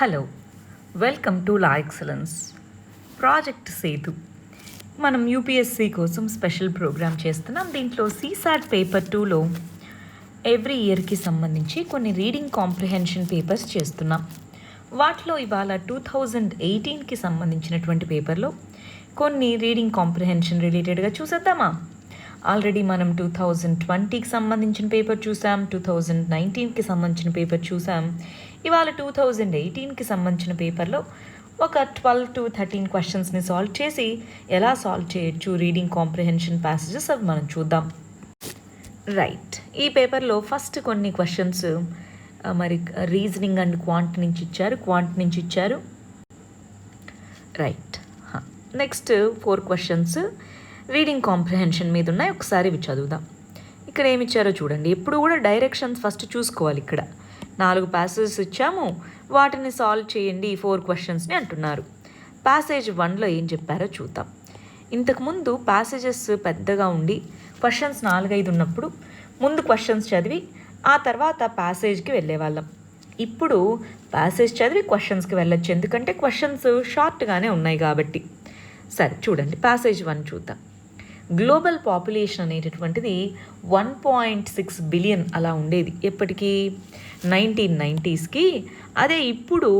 Hello, welcome to La Excellence project Sethu. మనం UPSC కోసం special programme చేస్తున్నాం. దీంట్లో సీసాట్ పేపర్ 2లో ఎవ్రీ ఇయర్కి సంబంధించి కొన్ని రీడింగ్ కాంప్రిహెన్షన్ పేపర్స్ చేస్తున్నాం. వాటిలో ఇవాళ 2018కి సంబంధించినటువంటి పేపర్లో కొన్ని రీడింగ్ కాంప్రిహెన్షన్ రిలేటెడ్గా చూసేద్దామా? ఆల్రెడీ మనం 2020కి సంబంధించిన పేపర్ చూసాం, 2019కి సంబంధించిన పేపర్ చూసాం. ఇవాళ 2018కి సంబంధించిన పేపర్లో ఒక 12 to 13 క్వశ్చన్స్ని సాల్వ్ చేసి ఎలా సాల్వ్ చేయొచ్చు రీడింగ్ కాంప్రిహెన్షన్ ప్యాసేజెస్ అవి మనం చూద్దాం. రైట్, ఈ పేపర్లో ఫస్ట్ కొన్ని క్వశ్చన్స్ మరి రీజనింగ్ అండ్ క్వాంట్ నుంచి ఇచ్చారు. Right, next 4 questions reading comprehension మీద ఉన్నాయి. ఒకసారి ఇవి చదువుదాం. ఇక్కడ ఏమి ఇచ్చారో చూడండి. ఎప్పుడు కూడా డైరెక్షన్స్ ఫస్ట్ చూసుకోవాలి. ఇక్కడ 4 ప్యాసేజెస్ ఇచ్చాము, వాటిని సాల్వ్ చేయండి 4 క్వశ్చన్స్ని అంటున్నారు. ప్యాసేజ్ 1లో ఏం చెప్పారో చూద్దాం. ఇంతకుముందు ప్యాసేజెస్ పెద్దగా ఉండి క్వశ్చన్స్ 4-5 ఉన్నప్పుడు ముందు క్వశ్చన్స్ చదివి ఆ తర్వాత ప్యాసేజ్కి వెళ్ళేవాళ్ళం. ఇప్పుడు ప్యాసేజ్ చదివి క్వశ్చన్స్కి వెళ్ళొచ్చు, ఎందుకంటే క్వశ్చన్స్ షార్ట్గానే ఉన్నాయి కాబట్టి. సరే చూడండి, ప్యాసేజ్ 1 చూద్దాం. గ్లోబల్ పాపులేషన్ అనేటటువంటిది 1.6 బిలియన్ అలా ఉండేది ఎప్పటికీ 1990స్కి. అదే ఇప్పుడు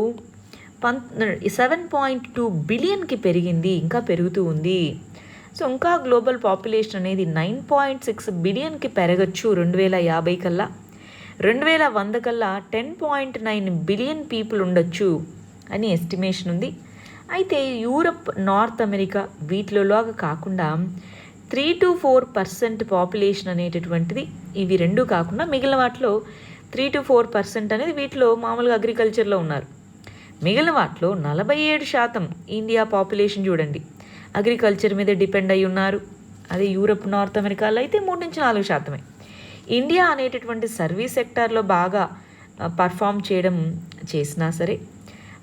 7.2 బిలియన్కి పెరిగింది, ఇంకా పెరుగుతూ ఉంది. సో ఇంకా గ్లోబల్ పాపులేషన్ అనేది 9.6 బిలియన్కి పెరగచ్చు 2050 కల్లా. 2100 కల్లా 10.9 బిలియన్ పీపుల్ ఉండొచ్చు అని ఎస్టిమేషన్ ఉంది. అయితే యూరప్, నార్త్ అమెరికా వీటిలోగా కాకుండా 3 to 4% పాపులేషన్ అనేటటువంటిది, ఇవి రెండు కాకుండా మిగిలిన వాటిలో 3 to 4% అనేది వీటిలో మామూలుగా అగ్రికల్చర్లో ఉన్నారు. మిగిలిన వాటిలో 47% ఇండియా పాపులేషన్ చూడండి అగ్రికల్చర్ మీద డిపెండ్ అయి ఉన్నారు. అదే యూరప్, నార్త్ అమెరికాలో అయితే 3-4%. ఇండియా అనేటటువంటి సర్వీస్ సెక్టార్లో బాగా పర్ఫామ్ చేసినా సరే,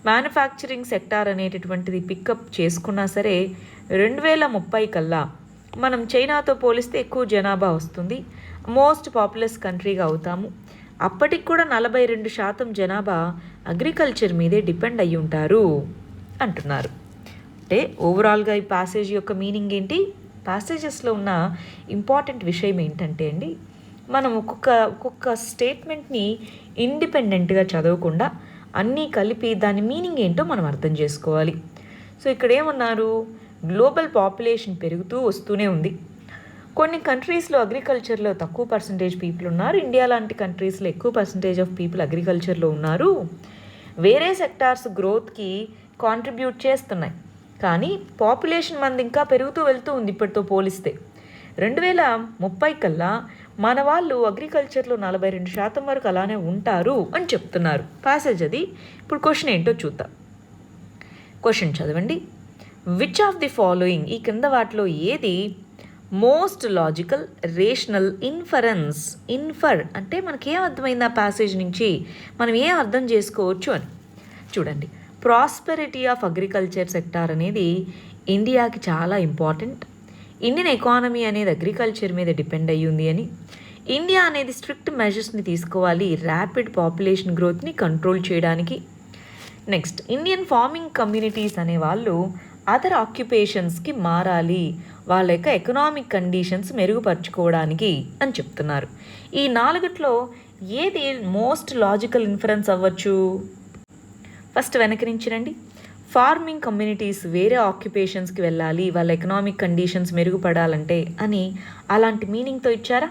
మ్యానుఫ్యాక్చరింగ్ సెక్టార్ అనేటటువంటిది పికప్ చేసుకున్నా సరే 2030 కల్లా మనం చైనాతో పోలిస్తే ఎక్కువ జనాభా వస్తుంది, మోస్ట్ పాపులస్ కంట్రీగా అవుతాము. అప్పటికి కూడా 42% జనాభా అగ్రికల్చర్ మీదే డిపెండ్ అయ్యి ఉంటారు అంటున్నారు. అంటే ఓవరాల్గా ఈ ప్యాసేజ్ యొక్క మీనింగ్ ఏంటి, ప్యాసేజెస్లో ఉన్న ఇంపార్టెంట్ విషయం ఏంటంటే అండి, మనం ఒక్కొక్క స్టేట్మెంట్ని ఇండిపెండెంట్గా చదవకుండా అన్నీ కలిపి దాని మీనింగ్ ఏంటో మనం అర్థం చేసుకోవాలి. సో ఇక్కడ ఏమన్నారు, గ్లోబల్ పాపులేషన్ పెరుగుతూ వస్తూనే ఉంది. కొన్ని కంట్రీస్లో అగ్రికల్చర్లో తక్కువ పర్సంటేజ్ పీపుల్ ఉన్నారు, ఇండియా లాంటి కంట్రీస్లో ఎక్కువ పర్సంటేజ్ ఆఫ్ పీపుల్ అగ్రికల్చర్లో ఉన్నారు. వేరే సెక్టార్స్ గ్రోత్కి కాంట్రిబ్యూట్ చేస్తున్నాయి, కానీ పాపులేషన్ మంది ఇంకా పెరుగుతూ వెళ్తూ ఉంది ఇప్పటితో పోలిస్తే. 2030 కల్లా మన వాళ్ళు అగ్రికల్చర్లో 42% వరకు అలానే ఉంటారు అని చెప్తున్నారు. ప్యాసేజ్ అది. ఇప్పుడు క్వశ్చన్ ఏంటో చూద్దాం. క్వశ్చన్ చదవండి. విచ్ ఆఫ్ ది ఫాలోయింగ్, ఈ కింద వాటిలో ఏది మోస్ట్ లాజికల్ రేషనల్ ఇన్ఫర్ అంటే మనకేం అర్థమైంది ఆ ప్యాసేజ్ నుంచి, మనం ఏం అర్థం చేసుకోవచ్చు అని చూడండి. ప్రాస్పెరిటీ ఆఫ్ అగ్రికల్చర్ సెక్టార్ అనేది ఇండియాకి చాలా ఇంపార్టెంట్. ఇండియన్ ఎకానమీ అనేది అగ్రికల్చర్ మీద డిపెండ్ అయ్యి ఉంది అని, ఇండియా అనేది స్ట్రిక్ట్ మెజర్స్ని తీసుకోవాలి ర్యాపిడ్ పాపులేషన్ గ్రోత్ని కంట్రోల్ చేయడానికి. నెక్స్ట్, ఇండియన్ ఫార్మింగ్ కమ్యూనిటీస్ అనే వాళ్ళు అదర్ ఆక్యుపేషన్స్కి మారాలి వాళ్ళ యొక్క ఎకనామిక్ కండిషన్స్ మెరుగుపరుచుకోవడానికి అని చెప్తున్నారు. ఈ 4లో ఏది మోస్ట్ లాజికల్ ఇన్ఫరెన్స్ అవ్వచ్చు? ఫస్ట్ వెనక్కి నుంచి రండి. ఫార్మింగ్ కమ్యూనిటీస్ వేరే ఆక్యుపేషన్స్కి వెళ్ళాలి వాళ్ళ ఎకనామిక్ కండిషన్స్ మెరుగుపడాలంటే అని అలాంటి మీనింగ్తో ఇచ్చారా?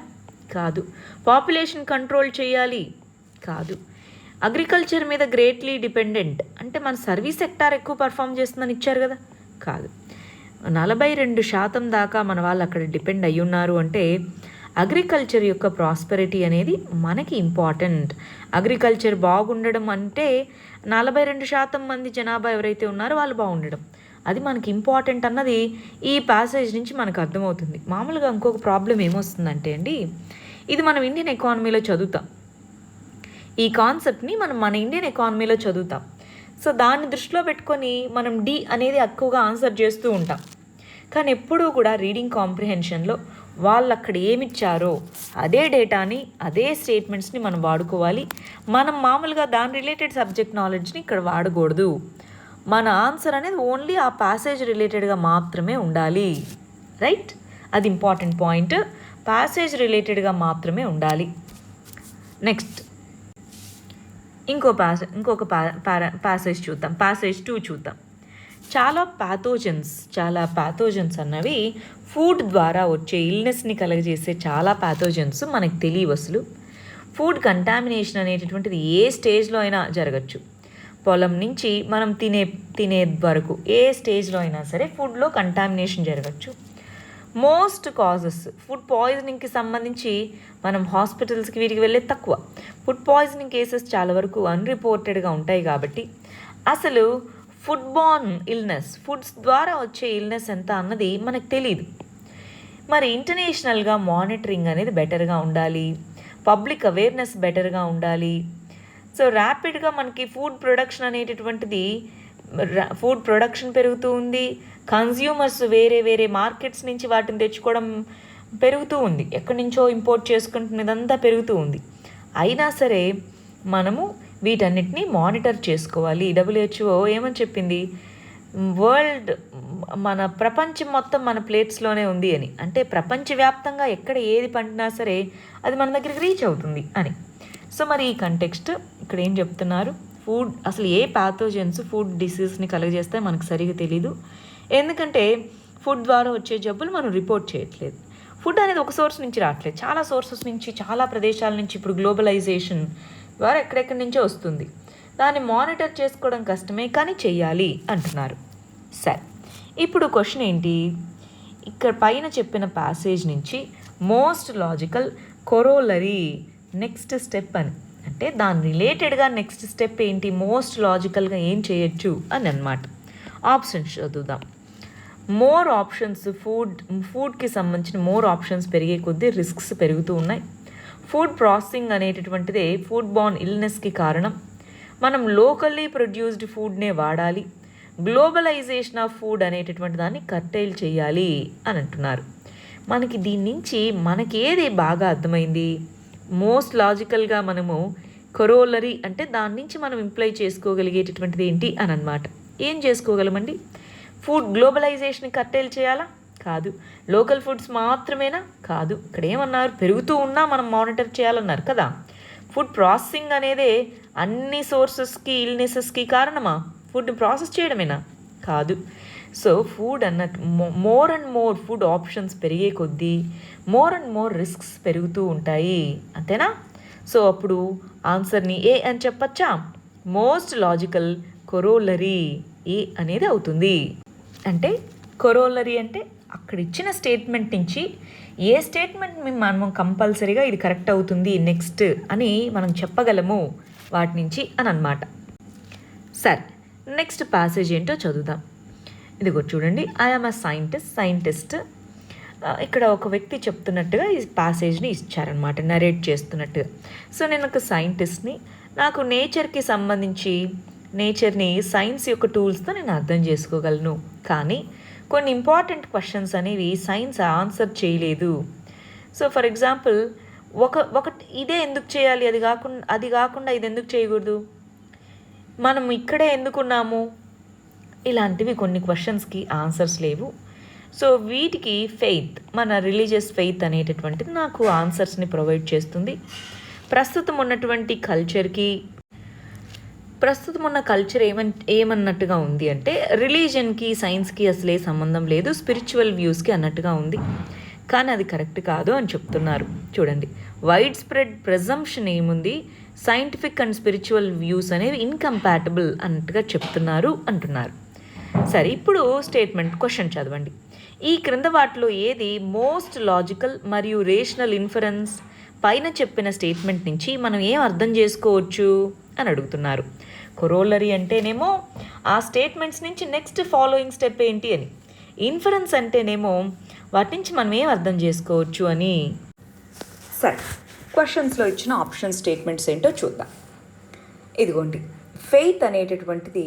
కాదు. పాపులేషన్ కంట్రోల్ చేయాలి? కాదు. అగ్రికల్చర్ మీద గ్రేట్లీ డిపెండెంట్ అంటే మన సర్వీస్ సెక్టార్ ఎక్కువ పర్ఫామ్ చేస్తుందని ఇచ్చారు కదా? కాదు. 42% దాకా మన వాళ్ళు అక్కడ డిపెండ్ అయ్యి ఉన్నారు అంటే అగ్రికల్చర్ యొక్క ప్రాస్పెరిటీ అనేది మనకి ఇంపార్టెంట్. అగ్రికల్చర్ బాగుండడం అంటే 42% మంది జనాభా ఎవరైతే ఉన్నారో వాళ్ళు బాగుండడం, అది మనకి ఇంపార్టెంట్ అన్నది ఈ ప్యాసేజ్ నుంచి మనకు అర్థమవుతుంది. మామూలుగా ఇంకొక ప్రాబ్లం ఏమొస్తుందంటే అండి, ఇది మనం ఇండియన్ ఎకానమీలో చదువుతాం, ఈ కాన్సెప్ట్ని మనం మన ఇండియన్ ఎకానమీలో చదువుతాం. సో దాన్ని దృష్టిలో పెట్టుకొని మనం డి అనేది ఎక్కువగా ఆన్సర్ చేస్తూ ఉంటాం. కానీ ఎప్పుడూ కూడా రీడింగ్ కాంప్రిహెన్షన్లో వాళ్ళు అక్కడ ఏమిచ్చారో అదే డేటాని, అదే స్టేట్మెంట్స్ని మనం వాడుకోవాలి. మనం మామూలుగా దాని రిలేటెడ్ సబ్జెక్ట్ నాలెడ్జ్ని ఇక్కడ వాడకూడదు. మన ఆన్సర్ అనేది ఓన్లీ ఆ ప్యాసేజ్ రిలేటెడ్గా మాత్రమే ఉండాలి. రైట్, అది ఇంపార్టెంట్ పాయింట్. ప్యాసేజ్ రిలేటెడ్గా మాత్రమే ఉండాలి. నెక్స్ట్ ఇంకొక ప్యాసేజ్ చూద్దాం. ప్యాసేజ్ 2 చూద్దాం. చాలా ప్యాథోజన్స్ అన్నవి ఫుడ్ ద్వారా వచ్చే ఇల్నెస్ని కలగజేసే చాలా ప్యాథోజన్స్ మనకు తెలియవు అసలు. ఫుడ్ కంటామినేషన్ అనేటటువంటిది ఏ స్టేజ్లో అయినా జరగచ్చు. పొలం నుంచి మనం తినే వరకు ఏ స్టేజ్లో అయినా సరే ఫుడ్లో కంటామినేషన్ జరగచ్చు. మోస్ట్ కాజెస్ ఫుడ్ పాయిజనింగ్కి సంబంధించి మనం హాస్పిటల్స్కి వీటికి వెళ్ళేది తక్కువ. ఫుడ్ పాయిజనింగ్ కేసెస్ చాలా వరకు అన్రిపోర్టెడ్గా ఉంటాయి. కాబట్టి అసలు ఫుడ్ బార్న్ ఇల్నెస్, ఫుడ్స్ ద్వారా వచ్చే ఇల్నెస్ ఎంత అన్నది మనకు తెలియదు. మరి ఇంటర్నేషనల్గా మానిటరింగ్ అనేది బెటర్గా ఉండాలి. పబ్లిక్ అవేర్నెస్ బెటర్గా ఉండాలి. సో ర్యాపిడ్గా మనకి ఫుడ్ ప్రొడక్షన్ పెరుగుతూ ఉంది. కన్జ్యూమర్స్ వేరే మార్కెట్స్ నుంచి వాటిని తెచ్చుకోవడం పెరుగుతూ ఉంది. ఎక్కడి నుంచో ఇంపోర్ట్ చేసుకుంటున్నదంతా పెరుగుతూ ఉంది. అయినా సరే మనము వీటన్నిటిని మానిటర్ చేసుకోవాలి. WHO ఏమని చెప్పింది? మన ప్రపంచం మొత్తం మన ప్లేట్స్లోనే ఉంది అని. అంటే ప్రపంచవ్యాప్తంగా ఎక్కడ ఏది పండినా సరే అది మన దగ్గరికి రీచ్ అవుతుంది అని. సో మరి ఈ కంటెక్స్ట్ ఇక్కడ ఏం చెప్తున్నారు? ఫుడ్ అసలు ఏ ప్యాథోజన్స్ ఫుడ్ డిసీజ్ని కలుగజేస్తే మనకు సరిగా తెలీదు. ఎందుకంటే ఫుడ్ ద్వారా వచ్చే జబ్బులు మనం రిపోర్ట్ చేయట్లేదు. ఫుడ్ అనేది ఒక సోర్స్ నుంచి రావట్లేదు, చాలా సోర్సెస్ నుంచి, చాలా ప్రదేశాల నుంచి ఇప్పుడు గ్లోబలైజేషన్ ద్వారా ఎక్కడెక్కడి నుంచో వస్తుంది. దాన్ని మానిటర్ చేసుకోవడం కష్టమే, కానీ చెయ్యాలి అంటున్నారు. సరే, ఇప్పుడు క్వశ్చన్ ఏంటి? ఇక్కడ పైన చెప్పిన ప్యాసేజ్ నుంచి మోస్ట్ లాజికల్ కొరోలరీ నెక్స్ట్ స్టెప్ అని, అంటే దాని రిలేటెడ్గా నెక్స్ట్ స్టెప్ ఏంటి, మోస్ట్ లాజికల్గా ఏం చేయొచ్చు అని అన్నమాట. ఆప్షన్స్ చదువుదాం. మోర్ ఆప్షన్స్, ఫుడ్కి సంబంధించిన మోర్ ఆప్షన్స్ పెరిగే కొద్దీ రిస్క్స్ పెరుగుతూ ఉన్నాయి. ఫుడ్ ప్రాసెసింగ్ అనేటటువంటిదే ఫుడ్ బార్న్ ఇల్నెస్కి కారణం. మనం లోకల్లీ ప్రొడ్యూస్డ్ ఫుడ్నే వాడాలి. గ్లోబలైజేషన్ ఆఫ్ ఫుడ్ అనేటటువంటి దాన్ని కర్టైల్ చేయాలి అని అంటున్నారు. మనకి దీని నుంచి మనకి ఏది బాగా అర్థమైంది? మోస్ట్ లాజికల్గా మనము కొరోలరీ అంటే దాని నుంచి మనం ఇంప్లై చేసుకోగలిగేటటువంటిది ఏంటి అని అన్నమాట. ఏం చేసుకోగలమండి? ఫుడ్ గ్లోబలైజేషన్ కర్టైల్ చేయాలా? కాదు. లోకల్ ఫుడ్స్ మాత్రమేనా? కాదు. ఇక్కడ ఏమన్నారు? పెరుగుతూ ఉన్నా మనం మానిటర్ చేయాలన్నారు కదా. ఫుడ్ ప్రాసెసింగ్ అనేదే అన్ని సోర్సెస్కి ఇల్నెసెస్కి కారణమా? ఫుడ్ ప్రాసెస్ చేయడమేనా? కాదు. సో ఫుడ్ అన్నట్టు more and more food options పెరిగే కొద్దీ మోర్ అండ్ మోర్ రిస్క్స్ పెరుగుతూ ఉంటాయి, అంతేనా? సో అప్పుడు ఆన్సర్ని ఏ అని చెప్పచ్చా? మోస్ట్ లాజికల్ కొరోలరీ ఏ అనేది అవుతుంది. అంటే కొరోలరీ అంటే అక్కడ ఇచ్చిన స్టేట్మెంట్ నుంచి ఏ స్టేట్మెంట్ మనం కంపల్సరీగా ఇది కరెక్ట్ అవుతుంది నెక్స్ట్ అని మనం చెప్పగలము వాటి నుంచి అని అన్నమాట. సరే, నెక్స్ట్ ప్యాసేజ్ ఏంటో చదువుదాం. ఇదిగో చూడండి. I'm a scientist. ఇక్కడ ఒక వ్యక్తి చెప్తున్నట్టుగా ఈ ప్యాసేజ్ని ఇచ్చారనమాట, నరేట్ చేస్తున్నట్టుగా. సో నేను ఒక సైంటిస్ట్ని, నాకు నేచర్కి సంబంధించి నేచర్ని సైన్స్ యొక్క టూల్స్తో నేను అర్థం చేసుకోగలను. కానీ కొన్ని ఇంపార్టెంట్ క్వశ్చన్స్ అనేవి సైన్స్ ఆన్సర్ చేయలేదు. సో ఫర్ ఎగ్జాంపుల్ ఒకటి ఇదే ఎందుకు చేయాలి, అది కాకుండా ఇది ఎందుకు చేయకూడదు, మనం ఇక్కడే ఎందుకున్నాము, ఇలాంటివి కొన్ని క్వశ్చన్స్కి ఆన్సర్స్ లేవు. సో వీటికి ఫెయిత్, మన రిలీజియస్ ఫెయిత్ అనేటటువంటిది నాకు ఆన్సర్స్ని ప్రొవైడ్ చేస్తుంది. ప్రస్తుతం ఉన్న కల్చర్ ఏమన్నట్టుగా ఉంది అంటే రిలీజన్కి సైన్స్కి అసలే సంబంధం లేదు, స్పిరిచువల్ వ్యూస్కి అన్నట్టుగా ఉంది. కానీ అది కరెక్ట్ కాదు అని చెప్తున్నారు. చూడండి, వైడ్ స్ప్రెడ్ ప్రెజంప్షన్ ఏముంది, సైంటిఫిక్ అండ్ స్పిరిచువల్ వ్యూస్ అనేవి ఇన్కంపాటబుల్ అన్నట్టుగా అంటున్నారు. సరే, ఇప్పుడు క్వశ్చన్ చదవండి. ఈ క్రింద వాటిలో ఏది మోస్ట్ లాజికల్ మరియు రేషనల్ ఇన్ఫరెన్స్ పైన చెప్పిన స్టేట్మెంట్ నుంచి మనం ఏం అర్థం చేసుకోవచ్చు అని అడుగుతున్నారు. కొరోలరీ అంటేనేమో ఆ స్టేట్మెంట్స్ నుంచి నెక్స్ట్ ఫాలోయింగ్ స్టెప్ ఏంటి అని, ఇన్ఫరెన్స్ అంటేనేమో వాటి నుంచి మనం ఏం అర్థం చేసుకోవచ్చు అని. సరే, క్వశ్చన్స్లో ఇచ్చిన ఆప్షన్ స్టేట్మెంట్స్ ఏంటో చూద్దాం. ఇదిగోండి, ఫెయిత్ అనేటటువంటిది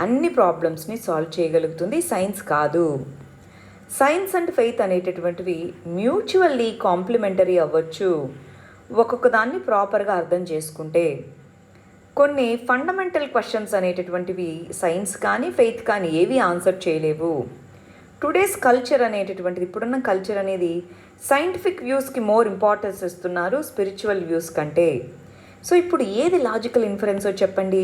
అన్ని ప్రాబ్లమ్స్ని సాల్వ్ చేయగలుగుతుంది, సైన్స్ కాదు. సైన్స్ అండ్ ఫెయిత్ అనేటటువంటివి మ్యూచువల్లీ కాంప్లిమెంటరీ అవ్వచ్చు ఒక్కొక్క దాన్ని ప్రాపర్గా అర్థం చేసుకుంటే. కొన్ని ఫండమెంటల్ క్వశ్చన్స్ అనేటటువంటివి సైన్స్ కానీ ఫెయిత్ కానీ ఏవి ఆన్సర్ చేయలేవు. టుడేస్ కల్చర్ అనేటటువంటిది, ఇప్పుడున్న కల్చర్ అనేది సైంటిఫిక్ వ్యూస్కి మోర్ ఇంపార్టెన్స్ ఇస్తున్నారు స్పిరిచువల్ వ్యూస్ కంటే. సో ఇప్పుడు ఏది లాజికల్ ఇన్ఫరెన్సో చెప్పండి.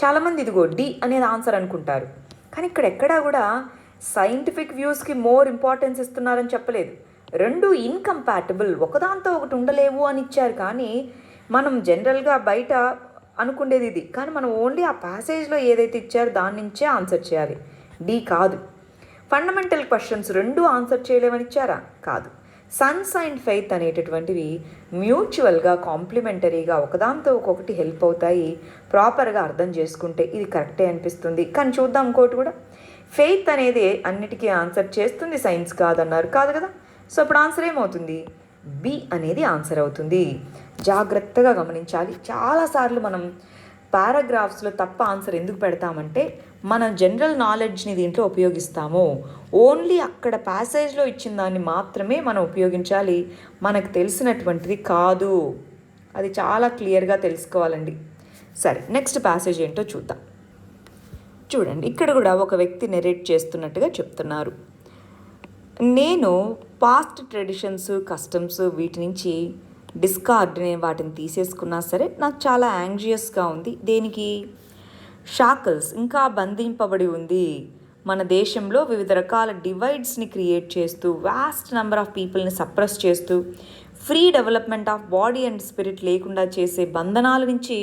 చాలామంది ఇదిగో డి అనేది ఆన్సర్ అనుకుంటారు, కానీ ఇక్కడ ఎక్కడా కూడా సైంటిఫిక్ వ్యూస్కి మోర్ ఇంపార్టెన్స్ ఇస్తున్నారని చెప్పలేదు. రెండు ఇన్కంపాటబుల్, ఒకదాంతో ఒకటి ఉండలేవు అని ఇచ్చారు. కానీ మనం జనరల్గా బయట అనుకునేది ఇది, కానీ మనం ఓన్లీ ఆ ప్యాసేజ్లో ఏదైతే ఇచ్చారో దాని నుంచే ఆన్సర్ చేయాలి. డి కాదు. ఫండమెంటల్ క్వశ్చన్స్ రెండు ఆన్సర్ చేయలేమని ఇచ్చారా? కాదు. సైన్స్ అండ్ ఫెయిత్ అనేటటువంటివి మ్యూచువల్గా కాంప్లిమెంటరీగా ఒకదాంతో ఒక్కొక్కటి హెల్ప్ అవుతాయి. ప్రాపర్గా అర్థం చేసుకుంటే ఇది కరెక్టే అనిపిస్తుంది. కానీ చూద్దాం ఇంకోటి కూడా, ఫెయిత్ అనేది అన్నిటికీ ఆన్సర్ చేస్తుంది, సైన్స్ కాదన్నారు. కాదు కదా. సో ఇప్పుడు ఆన్సర్ ఏమవుతుంది? బి అనేది ఆన్సర్ అవుతుంది. జాగ్రత్తగా గమనించాలి. చాలాసార్లు మనం పారాగ్రాఫ్స్లో తప్ప ఆన్సర్ ఎందుకు పెడతామంటే మన జనరల్ నాలెడ్జ్ని దీంట్లో ఉపయోగిస్తాము. ఓన్లీ అక్కడ ప్యాసేజ్లో ఇచ్చిన దాన్ని మాత్రమే మనం ఉపయోగించాలి, మనకు తెలిసినటువంటిది కాదు. అది చాలా క్లియర్గా తెలుసుకోవాలండి. సరే, నెక్స్ట్ ప్యాసేజ్ ఏంటో చూద్దాం. చూడండి, ఇక్కడ కూడా ఒక వ్యక్తి నెరేట్ చేస్తున్నట్టుగా చెప్తున్నారు. నేను పాస్ట్ ట్రెడిషన్స్, కస్టమ్స్ వీటి నుంచి డిస్కార్డ్, నేను వాటిని తీసేసుకున్నా సరే నాకు చాలా యాంగ్జియస్గా ఉంది. దేనికి? షాకల్స్ ఇంకా బంధింపబడి ఉంది. మన దేశంలో వివిధ రకాల డివైడ్స్ని క్రియేట్ చేస్తూ, వాస్ట్ నెంబర్ ఆఫ్ పీపుల్ని సప్రెస్ చేస్తూ, free development of body and spirit లేకుండా చేసే బంధనాల నుంచి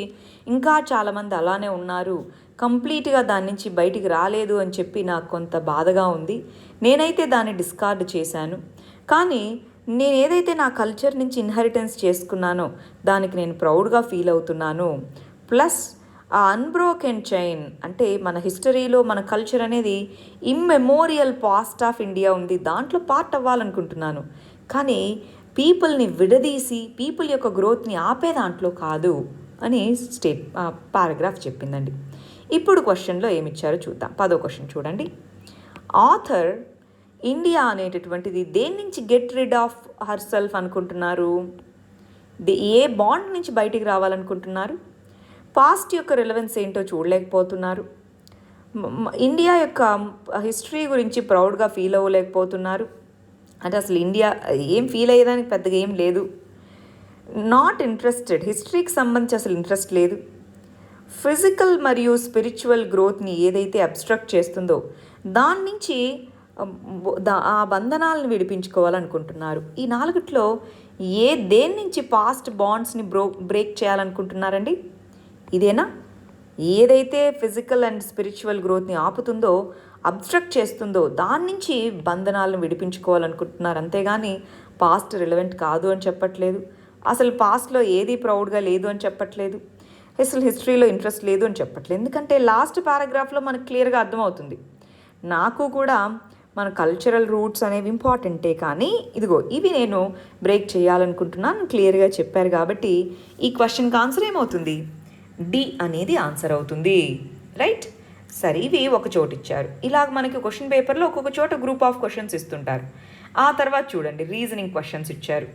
ఇంకా చాలామంది అలానే ఉన్నారు. కంప్లీట్గా దాని నుంచి బయటికి రాలేదు అని చెప్పి నాకు కొంత బాధగా ఉంది. నేనైతే దాన్ని డిస్కార్డ్ చేశాను. కానీ నేను ఏదైతే నా కల్చర్ నుంచి ఇన్హెరిటెన్స్ చేసుకున్నానో దానికి నేను ప్రౌడ్గా ఫీల్ అవుతున్నాను. ప్లస్ ఆ అన్బ్రోకెన్ చైన్ అంటే మన హిస్టరీలో మన కల్చర్ అనేది ఇమ్మెమోరియల్ పాస్ట్ ఆఫ్ ఇండియా ఉంది, దాంట్లో పార్ట్ అవ్వాలనుకుంటున్నాను. కానీ పీపుల్ని విడదీసి పీపుల్ యొక్క గ్రోత్ని ఆపే దాంట్లో కాదు అని పారాగ్రాఫ్ చెప్పిందండి. ఇప్పుడు క్వశ్చన్లో ఏమిచ్చారో చూద్దాం. 10వ క్వశ్చన్ చూడండి. ఆథర్ ఇండియా అనేటటువంటిది దేని నుంచి get rid of her self అనుకుంటున్నారు? ఏ బాండ్ నుంచి బయటికి రావాలనుకుంటున్నారు? పాస్ట్ యొక్క రిలవెన్స్ ఏంటో చూడలేకపోతున్నారు. ఇండియా యొక్క హిస్టరీ గురించి ప్రౌడ్గా ఫీల్ అవ్వలేకపోతున్నారు. అంటే అసలు ఇండియా ఏం ఫీల్ అయ్యేదానికి పెద్దగా ఏం లేదు. నాట్ ఇంట్రెస్టెడ్, హిస్టరీకి సంబంధించి అసలు ఇంట్రెస్ట్ లేదు. ఫిజికల్ మరియు స్పిరిచువల్ గ్రోత్ని ఏదైతే అబ్స్ట్రక్ట్ చేస్తుందో దాని నుంచి ఆ బంధనాలను విడిపించుకోవాలనుకుంటున్నారు. ఈ నాలుగిట్లో దేని నుంచి పాస్ట్ బాండ్స్ని బ్రేక్ చేయాలనుకుంటున్నారండి? ఇదేనా? ఏదైతే ఫిజికల్ అండ్ స్పిరిచువల్ గ్రోత్ని ఆపుతుందో, అబ్స్ట్రక్ట్ చేస్తుందో దాని నుంచి బంధనాలను విడిపించుకోవాలనుకుంటున్నారు. అంతేగాని పాస్ట్ రిలవెంట్ కాదు అని చెప్పట్లేదు. అసలు పాస్ట్లో ఏది ప్రౌడ్గా లేదు అని చెప్పట్లేదు. అసలు హిస్టరీలో ఇంట్రెస్ట్ లేదు అని చెప్పట్లేదు. ఎందుకంటే లాస్ట్ పారాగ్రాఫ్లో మనకు క్లియర్గా అర్థమవుతుంది. నాకు కూడా మన కల్చరల్ రూట్స్ అనేవి ఇంపార్టెంటే, కానీ ఇదిగో ఇవి నేను బ్రేక్ చేయాలనుకుంటున్నాను క్లియర్గా చెప్పారు. కాబట్టి ఈ క్వశ్చన్కి ఆన్సర్ ఏమవుతుంది? డి అనేది ఆన్సర్ అవుతుంది. రైట్? సరే, ఇవి ఒక చోటు ఇచ్చారు. ఇలాగ మనకి క్వశ్చన్ పేపర్లో ఒక్కొక్క చోట గ్రూప్ ఆఫ్ క్వశ్చన్స్ ఇస్తుంటారు. ఆ తర్వాత చూడండి, రీజనింగ్ క్వశ్చన్స్ ఇచ్చారు.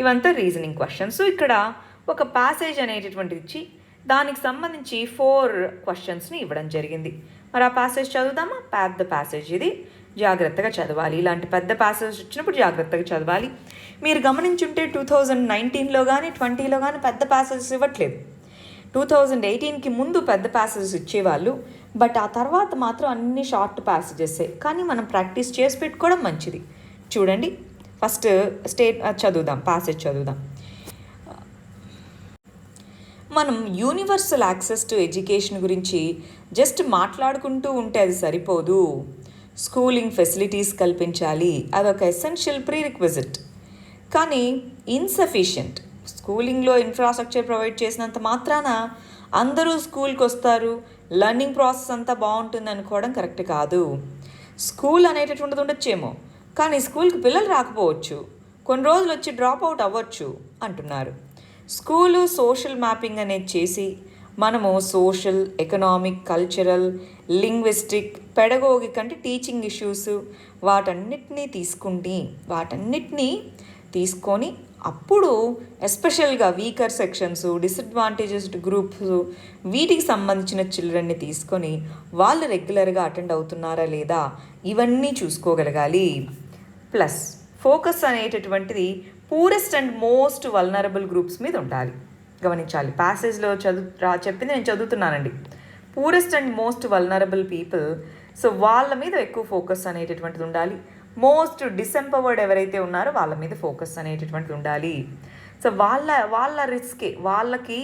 ఇవంతా రీజనింగ్ క్వశ్చన్స్. ఇక్కడ ఒక ప్యాసేజ్ అనేటటువంటిది ఇచ్చి దానికి సంబంధించి 4 క్వశ్చన్స్ని ఇవ్వడం జరిగింది. మరి ఆ ప్యాసేజ్ చదువుదామా? పెద్ద ప్యాసేజ్ ఇది, జాగ్రత్తగా చదవాలి. ఇలాంటి పెద్ద ప్యాసేజ్ వచ్చినప్పుడు జాగ్రత్తగా చదవాలి. మీరు గమనించుంటే 2019లో కానీ 20లో కానీ పెద్ద ప్యాసేజెస్ ఇవ్వట్లేదు. 2018కి ముందు పెద్ద ప్యాసేజెస్ ఇచ్చేవాళ్ళు, బట్ ఆ తర్వాత మాత్రం అన్ని షార్ట్ ప్యాసేజెసే. కానీ మనం ప్రాక్టీస్ చేసి పెట్టుకోవడం మంచిది. చూడండి, ఫస్ట్ చదువుదాం, ప్యాసేజ్ చదువుదాం. మనం యూనివర్సల్ యాక్సెస్ టు ఎడ్యుకేషన్ గురించి జస్ట్ మాట్లాడుకుంటూ ఉంటే అది సరిపోదు. స్కూలింగ్ ఫెసిలిటీస్ కల్పించాలి, అదొక ఎసెన్షియల్ ప్రీ రిక్విజిట్. కానీ ఇన్సఫిషియంట్. స్కూలింగ్లో ఇన్ఫ్రాస్ట్రక్చర్ ప్రొవైడ్ చేసినంత మాత్రాన అందరూ స్కూల్కి వస్తారు, లెర్నింగ్ ప్రాసెస్ అంతా బాగుంటుంది అనుకోవడం కరెక్ట్ కాదు. స్కూల్ అనేటటువంటిది ఉండొచ్చేమో, కానీ స్కూల్కి పిల్లలు రాకపోవచ్చు, కొన్ని రోజులు వచ్చి డ్రాప్ అవుట్ అవ్వచ్చు అంటున్నారు. స్కూలు సోషల్ మ్యాపింగ్ అనేది చేసి మనము సోషల్, ఎకనామిక్, కల్చరల్, లింగ్విస్టిక్, పెడగోగిక్ అంటే టీచింగ్ ఇష్యూస్ వాటన్నిటినీ తీసుకొని అప్పుడు ఎస్పెషల్గా వీకర్ సెక్షన్స్, డిసడ్వాంటేజెస్డ్ గ్రూప్స్ వీటికి సంబంధించిన చిల్డ్రన్ని తీసుకొని వాళ్ళు రెగ్యులర్గా అటెండ్ అవుతున్నారా లేదా ఇవన్నీ చూసుకోగలగాలి. ప్లస్ ఫోకస్ అనేటటువంటిది poorest and most vulnerable groups మీద ఉండాలి. గమనించాలి, ప్యాసేజ్లో చెప్పింది నేను చదువుతున్నానండి. Poorest and most vulnerable people, so వాళ్ళ మీద ఎక్కువ ఫోకస్ అనేటటువంటిది ఉండాలి. మోస్ట్ డిసెంపవర్డ్ ఎవరైతే ఉన్నారో వాళ్ళ మీద ఫోకస్ అనేటటువంటిది ఉండాలి. సో వాళ్ళ రిస్కే, వాళ్ళకి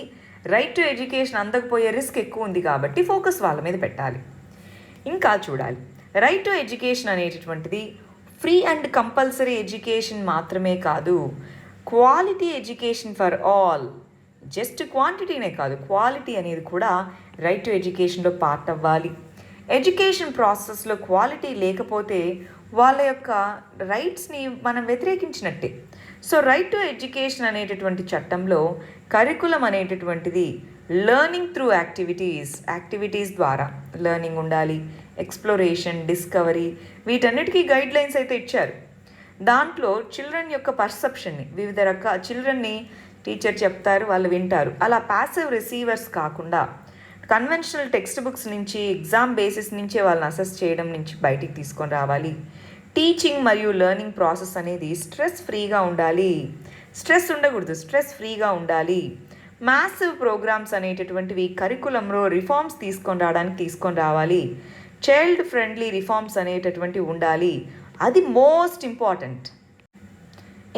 రైట్ టు ఎడ్యుకేషన్ అందకపోయే రిస్క్ ఎక్కువ ఉంది కాబట్టి ఫోకస్ వాళ్ళ మీద పెట్టాలి. ఇంకా చూడాలి, రైట్ టు ఎడ్యుకేషన్ అనేటటువంటిది ఫ్రీ అండ్ కంపల్సరీ ఎడ్యుకేషన్ మాత్రమే కాదు, quality education for all. Just క్వాంటిటీనే కాదు, క్వాలిటీ అనేది కూడా రైట్ టు ఎడ్యుకేషన్లో పార్ట్ అవ్వాలి. ఎడ్యుకేషన్ ప్రాసెస్లో క్వాలిటీ లేకపోతే వాళ్ళ యొక్క రైట్స్ని మనం వ్యతిరేకించినట్టే. సో రైట్ టు ఎడ్యుకేషన్ అనేటటువంటి చట్టంలో కరికులం అనేటటువంటిది లెర్నింగ్ త్రూ యాక్టివిటీస్ ద్వారా లెర్నింగ్ ఉండాలి. ఎక్స్ప్లోరేషన్, డిస్కవరీ వీటన్నిటికీ గైడ్ లైన్స్ అయితే ఇచ్చారు. దాంట్లో చిల్డ్రన్ యొక్క పర్సెప్షన్ని వివిధ రకాల చిల్డ్రన్ని టీచర్ చెప్తారు, వాళ్ళు వింటారు. అలా ప్యాసివ్ రిసీవర్స్ కాకుండా కన్వెన్షనల్ టెక్స్ట్ బుక్స్ నుంచి, ఎగ్జామ్ బేసిస్ నుంచే వాళ్ళని అసెస్ చేయడం నుంచి బయటికి తీసుకొని రావాలి. టీచింగ్ మరియు లెర్నింగ్ ప్రాసెస్ అనేది స్ట్రెస్ ఫ్రీగా ఉండాలి. స్ట్రెస్ ఉండకూడదు, స్ట్రెస్ ఫ్రీగా ఉండాలి. మ్యాసివ్ ప్రోగ్రామ్స్ అనేటటువంటివి కరికులంలో రిఫార్మ్స్ తీసుకొని రావాలి. చైల్డ్ ఫ్రెండ్లీ రిఫార్మ్స్ అనేటటువంటివి ఉండాలి. అది మోస్ట్ ఇంపార్టెంట్.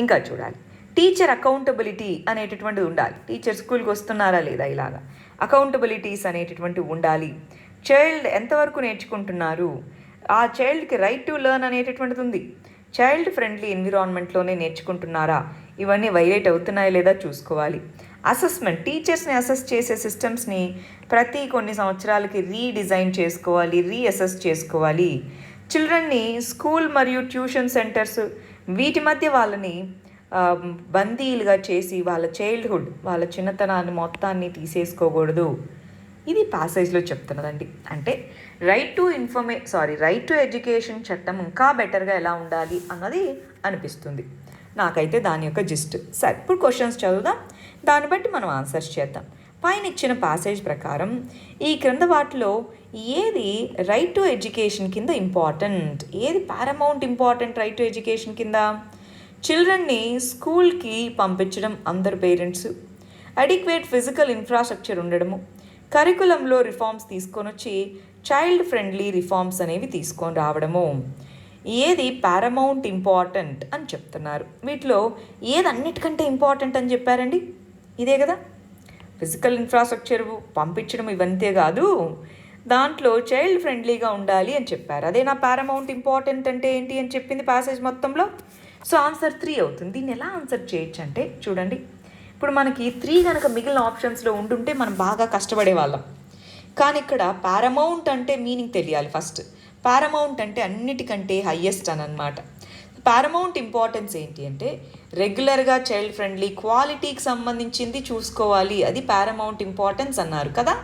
ఇంకా చూడాలి, టీచర్ అకౌంటబిలిటీ అనేటటువంటిది ఉండాలి. టీచర్ స్కూల్కి వస్తున్నారా లేదా ఇలాగా అకౌంటబిలిటీస్ అనేటటువంటివి ఉండాలి. చైల్డ్ ఎంతవరకు నేర్చుకుంటున్నారు, ఆ చైల్డ్కి రైట్ టు లెర్న్ అనేటటువంటిది ఉంది. చైల్డ్ ఫ్రెండ్లీ ఎన్విరాన్మెంట్లోనే నేర్చుకుంటున్నారా, ఇవన్నీ వైలేట్ అవుతున్నాయా లేదా చూసుకోవాలి. అసెస్మెంట్, టీచర్స్ని అసెస్ చేసే సిస్టమ్స్ని ప్రతి కొన్ని సంవత్సరాలకి రీడిజైన్ చేసుకోవాలి, రీఅసెస్ చేసుకోవాలి. చిల్డ్రన్ని స్కూల్ మరియు ట్యూషన్ సెంటర్స్ వీటి మధ్య వాళ్ళని బందీలుగా చేసి వాళ్ళ చైల్డ్హుడ్, వాళ్ళ చిన్నతనాన్ని మొత్తాన్ని తీసేసుకోకూడదు. ఇది ప్యాసేజ్లో చెప్తున్నదండి. అంటే రైట్ టు ఎడ్యుకేషన్ చట్టం ఇంకా బెటర్గా ఎలా ఉండాలి అన్నది అనిపిస్తుంది నాకైతే, దాని యొక్క జిస్ట్. సరే, ఇప్పుడు క్వశ్చన్స్ చదువుదాం, దాన్ని బట్టి మనం ఆన్సర్స్ చేద్దాం. పైన ఇచ్చిన ప్యాసేజ్ ప్రకారం ఈ క్రింద వాటిలో ఏది రైట్ టు ఎడ్యుకేషన్ కింద ఇంపార్టెంట్, ఏది paramount important right to education కింద? చిల్డ్రన్ని స్కూల్కి పంపించడం అందరు పేరెంట్స్, అడిక్వేట్ ఫిజికల్ ఇన్ఫ్రాస్ట్రక్చర్ ఉండడము, కరికులంలో రిఫార్మ్స్ తీసుకొని వచ్చి చైల్డ్ ఫ్రెండ్లీ రిఫార్మ్స్ అనేవి తీసుకొని రావడము, ఏది పారమౌంట్ ఇంపార్టెంట్ అని చెప్తున్నారు. వీటిలో ఏది అన్నిటికంటే ఇంపార్టెంట్ అని చెప్పారండి? ఇదే కదా, ఫిజికల్ ఇన్ఫ్రాస్ట్రక్చర్ పంపించడం ఇవంతే కాదు, దాంట్లో చైల్డ్ ఫ్రెండ్లీగా ఉండాలి అని చెప్పారు. అదే నా పారమౌంట్ ఇంపార్టెంట్ అంటే ఏంటి అని చెప్పింది ప్యాసేజ్ మొత్తంలో. సో ఆన్సర్ 3 అవుతుంది. దీన్ని ఎలా ఆన్సర్ చేయొచ్చు అంటే చూడండి, ఇప్పుడు మనకి 3 కనుక మిగిలిన ఆప్షన్స్లో ఉంటుంటే మనం బాగా కష్టపడే వాళ్ళం. కానీ ఇక్కడ పారమౌంట్ అంటే మీనింగ్ తెలియాలి ఫస్ట్. పారమౌంట్ అంటే అన్నిటికంటే హయ్యెస్ట్ అని అనమాట. పారమౌంట్ ఇంపార్టెన్స్ ఏంటి అంటే రెగ్యులర్గా చైల్డ్ ఫ్రెండ్లీ క్వాలిటీకి సంబంధించింది చూసుకోవాలి, అది పారమౌంట్ ఇంపార్టెన్స్ అన్నారు కదా.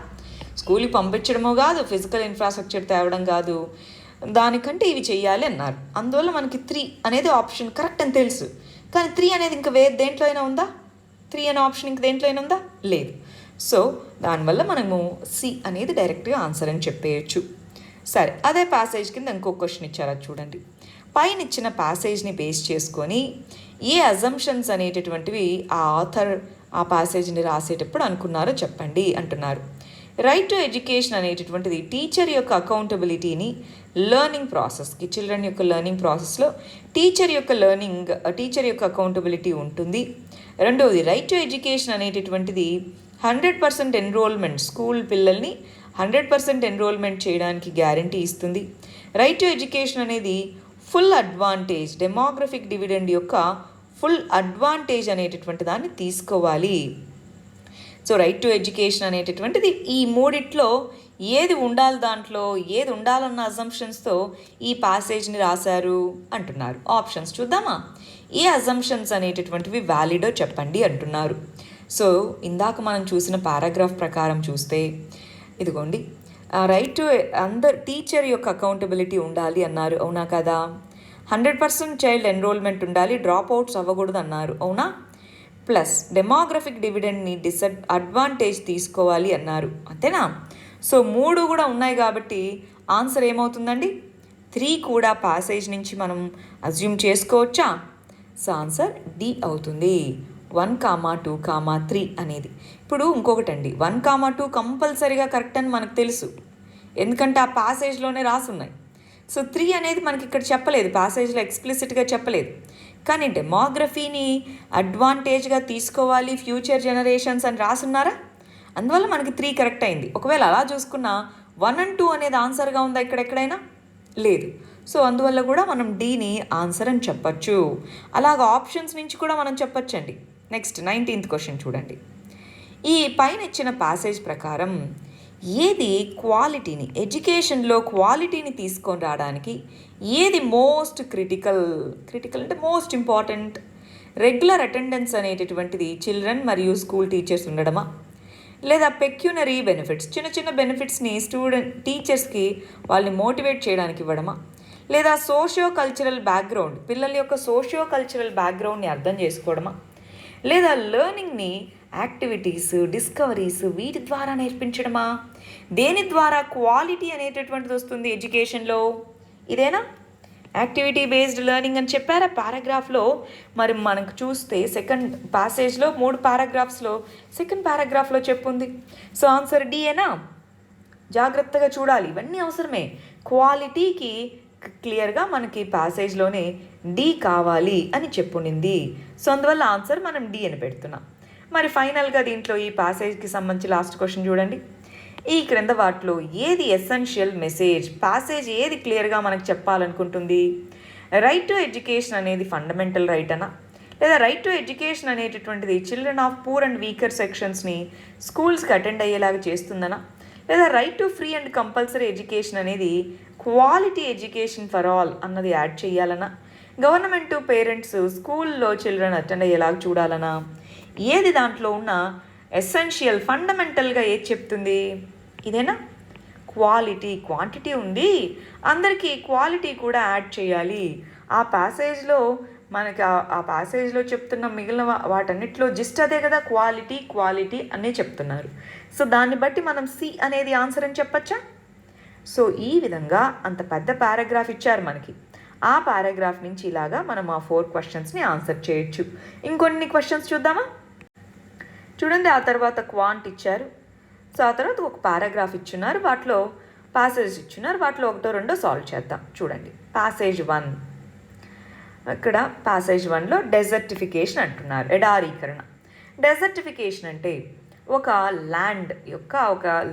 స్కూల్కి పంపించడమో కాదు, ఫిజికల్ ఇన్ఫ్రాస్ట్రక్చర్ తేవడం కాదు, దానికంటే ఇవి చెయ్యాలి అన్నారు. అందువల్ల మనకి 3 అనేది ఆప్షన్ కరెక్ట్ అని తెలుసు. కానీ 3 అనేది ఇంకా దేంట్లో అయినా ఉందా? 3 అనే ఆప్షన్ ఇంక దేంట్లో అయినా ఉందా? లేదు. సో దానివల్ల మనము సి అనేది డైరెక్ట్గా ఆన్సర్ అని చెప్పేయచ్చు. సరే, అదే ప్యాసేజ్ కింద ఇంకో క్వశ్చన్ ఇచ్చారు, అది చూడండి. పైన ఇచ్చిన ప్యాసేజ్ని బేస్ చేసుకొని ఏ అజంప్షన్స్ అనేటటువంటివి ఆ ఆథర్ ఆ ప్యాసేజ్ని రాసేటప్పుడు అనుకున్నారో చెప్పండి అంటున్నారు. రైట్ టు ఎడ్యుకేషన్ అనేటటువంటిది టీచర్ యొక్క అకౌంటబిలిటీని లెర్నింగ్ ప్రాసెస్కి, చిల్డ్రన్ యొక్క లెర్నింగ్ ప్రాసెస్లో టీచర్ యొక్క అకౌంటబిలిటీ ఉంటుంది. రెండవది, రైట్ టు ఎడ్యుకేషన్ అనేటటువంటిది 100% ఎన్రోల్మెంట్, స్కూల్ పిల్లల్ని 100% ఎన్రోల్మెంట్ చేయడానికి గ్యారంటీ ఇస్తుంది. రైట్ టు ఎడ్యుకేషన్ అనేది ఫుల్ అడ్వాంటేజ్, డెమోగ్రఫిక్ డివిడెండ్ యొక్క ఫుల్ అడ్వాంటేజ్ అనేటటువంటి దాన్ని తీసుకోవాలి. సో రైట్ టు ఎడ్యుకేషన్ అనేటటువంటిది ఈ మూడిట్లో ఏది ఉండాలి, దాంట్లో ఏది ఉండాలన్న అజంప్షన్స్తో ఈ ప్యాసేజ్ని రాశారు అంటున్నారు. ఆప్షన్స్ చూద్దామా? ఏ అజంప్షన్స్ అనేటటువంటివి వ్యాలిడో చెప్పండి అంటున్నారు. సో ఇందాక మనం చూసిన పారాగ్రాఫ్ ప్రకారం చూస్తే ఇదిగోండి, రైట్ టు టీచర్ యొక్క అకౌంటబిలిటీ ఉండాలి అన్నారు, అవునా కదా? 100% చైల్డ్ ఎన్రోల్మెంట్ ఉండాలి, డ్రాప్ అవుట్స్ అవ్వకూడదు అన్నారు, అవునా? ప్లస్ డెమోగ్రఫిక్ డివిడెండ్ని అడ్వాంటేజ్ తీసుకోవాలి అన్నారు, అంతేనా? సో 3 కూడా ఉన్నాయి కాబట్టి ఆన్సర్ ఏమవుతుందండి? 3 కూడా ప్యాసేజ్ నుంచి మనం అజ్యూమ్ చేసుకోవచ్చా? సో ఆన్సర్ డి అవుతుంది, 1, 2, 3 అనేది. ఇప్పుడు ఇంకొకటండి, 1, 2 కంపల్సరీగా కరెక్ట్ అని మనకు తెలుసు, ఎందుకంటే ఆ ప్యాసేజ్లోనే రాసున్నాయి. సో 3 అనేది మనకి ఇక్కడ చెప్పలేదు, ప్యాసేజ్లో ఎక్స్ప్లిసిట్గా చెప్పలేదు. కానీ డెమోగ్రఫీని అడ్వాంటేజ్గా తీసుకోవాలి ఫ్యూచర్ జనరేషన్స్ అని రాసున్నారా, అందువల్ల మనకి 3 కరెక్ట్ అయింది. ఒకవేళ అలా చూసుకున్నా 1 and 2 అనేది ఆన్సర్గా ఉందా ఇక్కడెక్కడైనా? లేదు. సో అందువల్ల కూడా మనం డీని ఆన్సర్ అని చెప్పచ్చు. అలాగ ఆప్షన్స్ నుంచి కూడా మనం చెప్పచ్చండి. నెక్స్ట్ 19th క్వశ్చన్ చూడండి. ఈ పైన ఇచ్చిన ప్యాసేజ్ ప్రకారం ఏది క్వాలిటీని, ఎడ్యుకేషన్లో క్వాలిటీని తీసుకొని రావడానికి ఏది మోస్ట్ క్రిటికల్ అంటే మోస్ట్ ఇంపార్టెంట్? రెగ్యులర్ అటెండెన్స్ అనేటటువంటిది చిల్డ్రన్ మరియు స్కూల్ టీచర్స్ ఉండడమా, లేదా పెక్యునరీ బెనిఫిట్స్, చిన్న చిన్న బెనిఫిట్స్ని టీచర్స్కి వాళ్ళని మోటివేట్ చేయడానికి ఇవ్వడమా, లేదా సోషియో కల్చరల్ బ్యాక్గ్రౌండ్, పిల్లల యొక్క సోషియో కల్చరల్ బ్యాక్గ్రౌండ్ని అర్థం చేసుకోవడమా, లేదా లెర్నింగ్ని యాక్టివిటీస్, డిస్కవరీస్ వీటి ద్వారా నేర్పించడమా? దేని ద్వారా క్వాలిటీ అనేటటువంటిది వస్తుంది ఎడ్యుకేషన్లో? ఇదేనా యాక్టివిటీ బేస్డ్ లెర్నింగ్ అని చెప్పారా పారాగ్రాఫ్లో? మరి మనకు చూస్తే సెకండ్ ప్యాసేజ్లో 3 పారాగ్రాఫ్స్లో సెకండ్ పారాగ్రాఫ్లో చెప్పుంది. సో ఆన్సర్ డి ఏనా? జాగ్రత్తగా చూడాలి, ఇవన్నీ అవసరమే. క్వాలిటీకి క్లియర్గా మనకి ప్యాసేజ్లోనే డి కావాలి అని చెప్పుండింది. సో అందువల్ల ఆన్సర్ మనం డి అని పెడుతున్నాం. మరి ఫైనల్గా దీంట్లో ఈ ప్యాసేజ్కి సంబంధించి లాస్ట్ క్వశ్చన్ చూడండి. ఈ క్రింద వాటిలో ఏది ఎసెన్షియల్ మెసేజ్, ప్యాసేజ్ ఏది క్లియర్గా మనకు చెప్పాలనుకుంటుంది? రైట్ టు ఎడ్యుకేషన్ అనేది ఫండమెంటల్ రైట్ అనా, లేదా రైట్ టు ఎడ్యుకేషన్ అనేటటువంటిది children of poor and weaker సెక్షన్స్ని స్కూల్స్కి అటెండ్ అయ్యేలాగా చేస్తుందనా, లేదా right to free and compulsory education అనేది క్వాలిటీ ఎడ్యుకేషన్ ఫర్ ఆల్ అన్నది యాడ్ చేయాలనా, గవర్నమెంట్ పేరెంట్స్ స్కూల్లో చిల్డ్రన్ అటెండ్ అయ్యేలాగా చూడాలనా? ఏది దాంట్లో ఉన్న ఎసెన్షియల్ ఫండమెంటల్గా ఏది చెప్తుంది? ఇదేనా? క్వాలిటీ. క్వాంటిటీ ఉంది, అందరికీ క్వాలిటీ కూడా యాడ్ చేయాలి. ఆ ప్యాసేజ్లో మనకి ఆ ప్యాసేజ్లో చెప్తున్న మిగిలిన వాటన్నిటిలో జిస్ట్ అదే కదా, క్వాలిటీ అనే చెప్తున్నారు. సో దాన్ని బట్టి మనం సి అనేది ఆన్సర్ అని చెప్పచ్చా? సో ఈ విధంగా అంత పెద్ద పారాగ్రాఫ్ ఇచ్చారు మనకి, ఆ పారాగ్రాఫ్ నుంచి ఇలాగా మనం ఆ 4 క్వశ్చన్స్ని ఆన్సర్ చేయొచ్చు. ఇంకొన్ని క్వశ్చన్స్ చూద్దామా? చూడండి, ఆ తర్వాత క్వాంట్ ఇచ్చారు. సో ఆ తర్వాత ఒక పారాగ్రాఫ్ ఇచ్చున్నారు, వాటిలో ప్యాసేజ్ ఇచ్చున్నారు, వాటిలో 1, 2 సాల్వ్ చేద్దాం. చూడండి, ప్యాసేజ్ 1. ఇక్కడ ప్యాసేజ్ 1లో డెజర్టిఫికేషన్ అంటున్నారు, ఎడారీకరణ. డెజర్టిఫికేషన్ అంటే ఒక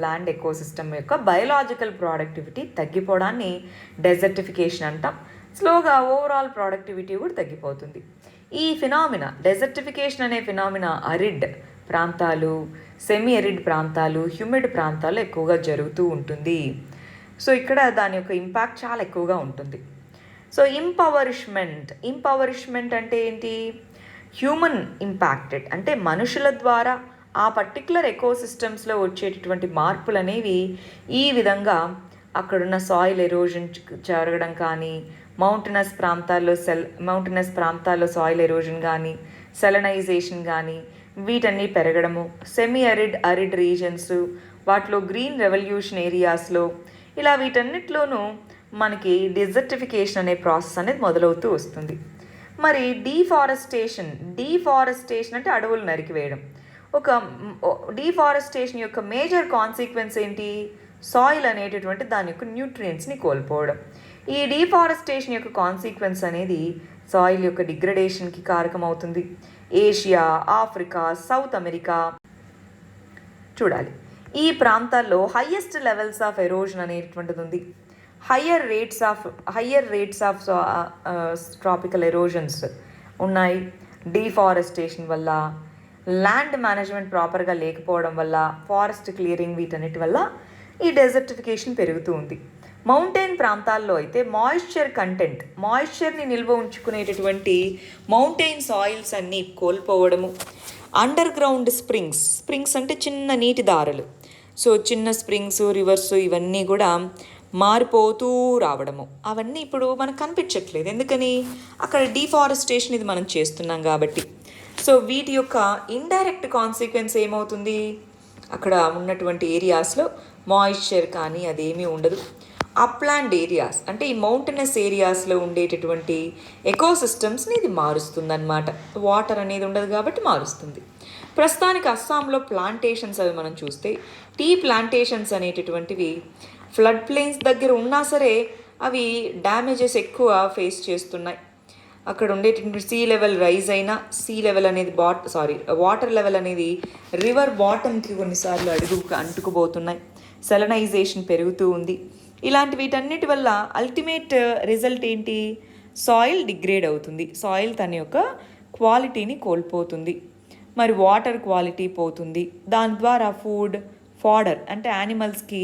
ల్యాండ్ ఎకోసిస్టమ్ యొక్క బయోలాజికల్ ప్రొడక్టివిటీ తగ్గిపోవడాన్ని డెజర్టిఫికేషన్ అంటాం. స్లోగా ఓవరాల్ ప్రొడక్టివిటీ కూడా తగ్గిపోతుంది. ఈ ఫినామినా, డెజర్టిఫికేషన్ అనే ఫినామినా అరిడ్ ప్రాంతాలు, సెమీ అరిడ్ ప్రాంతాలు, హ్యూమిడ్ ప్రాంతాలు ఎక్కువగా జరుగుతూ ఉంటుంది. సో ఇక్కడ దాని యొక్క ఇంపాక్ట్ చాలా ఎక్కువగా ఉంటుంది. సో ఇంపవర్మెంట్ అంటే ఏంటి? హ్యూమన్ ఇంపాక్టెడ్ అంటే మనుషుల ద్వారా ఆ పర్టికులర్ ఎకోసిస్టమ్స్లో వచ్చేటటువంటి మార్పులు అనేవి ఈ విధంగా అక్కడున్న సాయిల్ ఎరోజన్ జరగడం కానీ, మౌంటనస్ ప్రాంతాల్లో సాయిల్ ఎరోజన్ కానీ, సెలనైజేషన్ కానీ వీటన్నీ పెరగడము, సెమీ అరిడ్ రీజన్స్ వాటిలో గ్రీన్ రెవల్యూషన్ ఏరియాస్లో ఇలా వీటన్నిటిలోనూ మనకి డిజర్టిఫికేషన్ అనే ప్రాసెస్ అనేది మొదలవుతూ వస్తుంది. మరి డీఫారెస్టేషన్ అంటే అడవులు నరికివేయడం. ఒక డీఫారెస్టేషన్ యొక్క మేజర్ కాన్సిక్వెన్స్ ఏంటి? సాయిల్ అనేటటువంటి దాని యొక్క న్యూట్రియంట్స్ని కోల్పోవడం. ఈ డీఫారెస్టేషన్ యొక్క కాన్సిక్వెన్స్ అనేది సాయిల్ యొక్క డిగ్రేడేషన్కి కారకమవుతుంది. ఏషియా, ఆఫ్రికా, సౌత్ అమెరికా చూడాలి, ఈ ప్రాంతాల్లో హయ్యెస్ట్ లెవెల్స్ ఆఫ్ ఎరోజన్ అనేటువంటిది ఉంది. Higher rates of tropical erosions ఉన్నాయి. డీఫారెస్టేషన్ వల్ల, ల్యాండ్ మేనేజ్మెంట్ ప్రాపర్గా లేకపోవడం వల్ల, ఫారెస్ట్ క్లియరింగ్ వీటన్నిటి వల్ల ఈ డెజర్టిఫికేషన్ పెరుగుతూ ఉంది. మౌంటైన్ ప్రాంతాల్లో అయితే మాయిశ్చర్ని నిల్వ ఉంచుకునేటటువంటి మౌంటైన్ సాయిల్స్ అన్నీ కోల్పోవడము, అండర్ గ్రౌండ్ స్ప్రింగ్స్ అంటే చిన్న నీటి దారులు. సో చిన్న స్ప్రింగ్స్, రివర్స్ ఇవన్నీ కూడా మారిపోతూ రావడము, అవన్నీ ఇప్పుడు మనకు కనిపించట్లేదు. ఎందుకని? అక్కడ డీఫారెస్టేషన్ ఇది మనం చేస్తున్నాం కాబట్టి. సో వీటి యొక్క ఇండైరెక్ట్ కాన్సిక్వెన్స్ ఏమవుతుంది? అక్కడ ఉన్నటువంటి ఏరియాస్లో మాయిశ్చర్ కానీ అదేమీ ఉండదు. అప్లాండ్ ఏరియాస్ అంటే ఈ మౌంటైనస్ ఏరియాస్లో ఉండేటటువంటి ఎకోసిస్టమ్స్ని ఇది మారుస్తుందన్నమాట. వాటర్ అనేది ఉండదు కాబట్టి మారుస్తుంది. ప్రస్తుతానికి అస్సాంలో ప్లాంటేషన్స్ అవి మనం చూస్తే, టీ ప్లాంటేషన్స్ అనేటటువంటివి ఫ్లడ్ ప్లేన్స్ దగ్గర ఉన్నా సరే అవి డ్యామేజెస్ ఎక్కువ ఫేస్ చేస్తున్నాయి. అక్కడ ఉండేటటువంటి సీ లెవెల్ రైజ్ అయినా, సీ లెవెల్ అనేది వాటర్ లెవెల్ అనేది రివర్ బాటమ్కి కొన్నిసార్లు అడుగుకు అంటుకుపోతున్నాయి. సెలనైజేషన్ పెరుగుతూ ఉంది. ఇలాంటి వీటన్నిటి వల్ల అల్టిమేట్ రిజల్ట్ ఏంటి? సాయిల్ డిగ్రేడ్ అవుతుంది. సాయిల్ తన యొక్క క్వాలిటీని కోల్పోతుంది. మరి వాటర్ క్వాలిటీ పోతుంది. దాని ద్వారా ఫాడర్ అంటే యానిమల్స్కి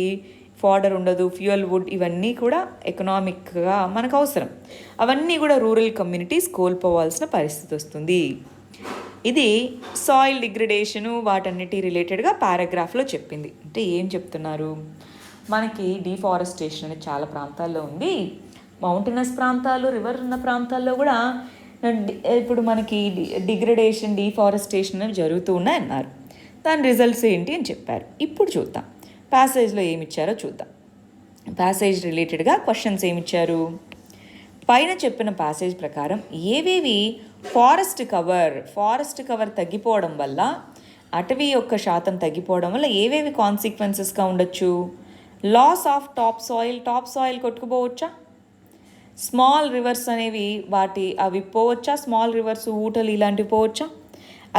ఫాడర్ ఉండదు, ఫ్యూయల్ వుడ్ ఇవన్నీ కూడా ఎకనామిక్గా మనకు అవసరం. అవన్నీ కూడా రూరల్ కమ్యూనిటీస్ కోల్పోవాల్సిన పరిస్థితి వస్తుంది. ఇది సాయిల్ డిగ్రేడేషను వాటన్నిటి రిలేటెడ్గా పారాగ్రాఫ్లో చెప్పింది. అంటే ఏం చెప్తున్నారు? మనకి డీఫారెస్టేషన్ అనేది చాలా ప్రాంతాల్లో ఉంది. మౌంటైనస్ ప్రాంతాలు, రివర్ ఉన్న ప్రాంతాల్లో కూడా ఇప్పుడు మనకి డిగ్రేడేషన్, డీఫారెస్టేషన్ అనేవి జరుగుతూ ఉన్నాయన్నారు. దాని రిజల్ట్స్ ఏంటి అని చెప్పారు. ఇప్పుడు చూద్దాం ప్యాసేజ్లో ఏమిచ్చారో చూద్దాం. ప్యాసేజ్ రిలేటెడ్గా క్వశ్చన్స్ ఏమిచ్చారు? పైన చెప్పిన ప్యాసేజ్ ప్రకారం ఏవేవి ఫారెస్ట్ కవర్ తగ్గిపోవడం వల్ల, అటవీ యొక్క శాతం తగ్గిపోవడం వల్ల ఏవేవి కాన్సిక్వెన్సెస్గా ఉండొచ్చు? లాస్ ఆఫ్ టాప్ సాయిల్ కొట్టుకుపోవచ్చా? స్మాల్ రివర్స్ అనేవి అవి పోవచ్చా? స్మాల్ రివర్స్, ఊటలు ఇలాంటివి పోవచ్చా?